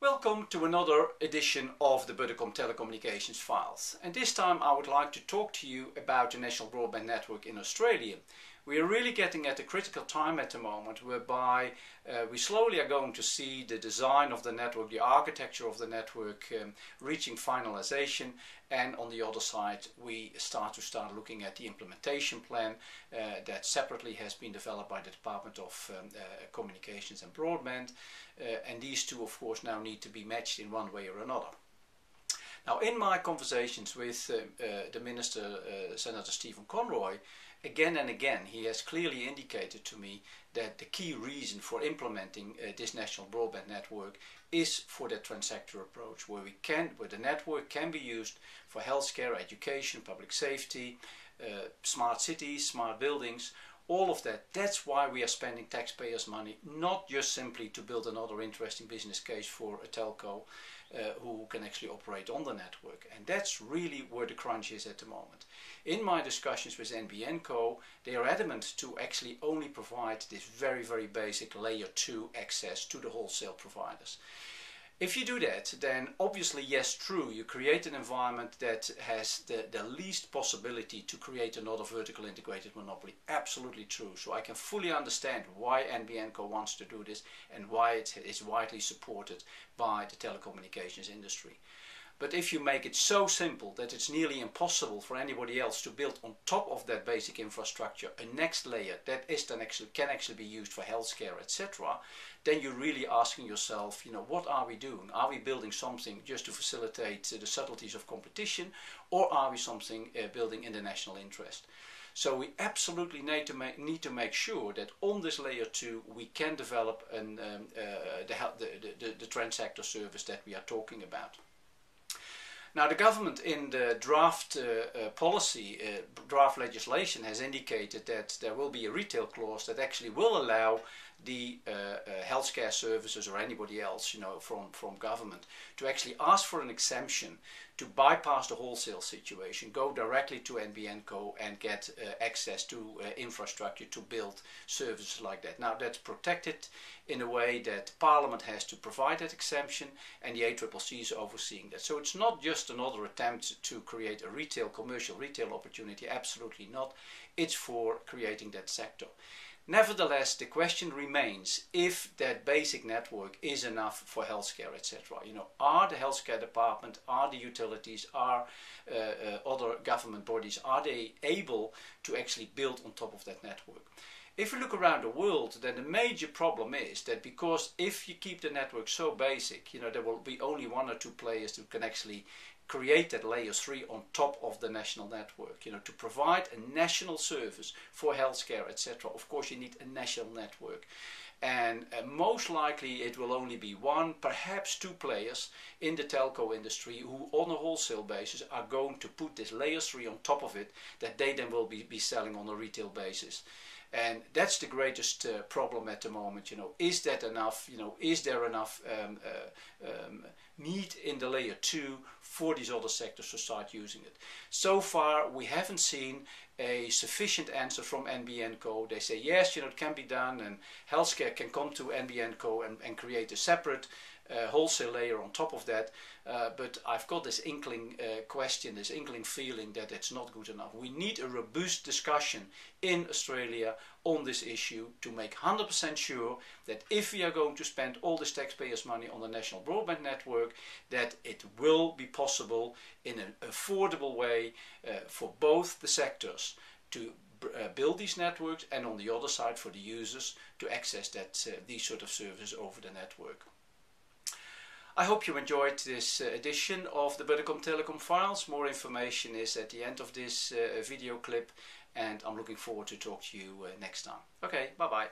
Welcome to another edition of the Buddicom Telecommunications Files, and this time I would like to talk to you about the National Broadband Network in Australia. We are really getting at a critical time at the moment whereby we slowly are going to see the design of the network, the architecture of the network reaching finalization, and on the other side we start looking at the implementation plan that separately has been developed by the Department of Communications and Broadband, and these two of course now need to be matched in one way or another. Now, in my conversations with the Minister, Senator Stephen Conroy, again and again he has clearly indicated to me that the key reason for implementing this national broadband network is for that transsector approach, where the network can be used for healthcare, education, public safety, smart cities, smart buildings, all of that. That's why we are spending taxpayers' money, not just simply to build another interesting business case for a telco who can actually operate on the network. And that's really where the crunch is at the moment. In my discussions with NBN Co, they are adamant to actually only provide this very, very basic layer 2 access to the wholesale providers. If you do that, then obviously, yes, true, you create an environment that has the least possibility to create another vertical integrated monopoly. Absolutely true. So I can fully understand why NBN Co wants to do this and why it is widely supported by the telecommunications industry. But if you make it so simple that it's nearly impossible for anybody else to build on top of that basic infrastructure a next layer that is then can actually be used for healthcare, etc., then you're really asking yourself, what are we doing? Are we building something just to facilitate the subtleties of competition, or are we building in the national interest? So we absolutely need to make sure that on this layer 2 we can develop the transsector service that we are talking about. Now, the government in the draft draft legislation has indicated that there will be a retail clause that actually will allow the healthcare services or anybody else, from government, to actually ask for an exemption to bypass the wholesale situation, go directly to NBN Co and get access to infrastructure to build services like that. Now, that's protected in a way that Parliament has to provide that exemption, and the ACCC is overseeing that. So it's not just another attempt to create a commercial retail opportunity, absolutely not. It's for creating that sector. Nevertheless, the question remains if that basic network is enough for healthcare, etc. Are the healthcare department, are the utilities, are other government bodies, are they able to actually build on top of that network? If you look around the world, then the major problem is that because if you keep the network so basic, there will be only one or two players who can actually create that layer 3 on top of the national network. To provide a national service for healthcare, etc. Of course, you need a national network. And most likely it will only be one, perhaps two players in the telco industry who on a wholesale basis are going to put this layer 3 on top of it, that they then will be selling on a retail basis. And that's the greatest problem at the moment. Is that enough? Is there enough need in the layer 2 for these other sectors to start using it? So far, we haven't seen a sufficient answer from NBN Co. They say yes, it can be done, and healthcare can come to NBN Co and create a separate wholesale layer on top of that, but I've got this inkling this inkling feeling that it's not good enough. We need a robust discussion in Australia on this issue to make 100% sure that if we are going to spend all this taxpayers' money on the national broadband network, that it will be possible in an affordable way for both the sectors to build these networks, and on the other side for the users to access these sort of services over the network. I hope you enjoyed this edition of the Buddicom Telecom Files. More information is at the end of this video clip, and I'm looking forward to talk to you next time. Okay, bye bye.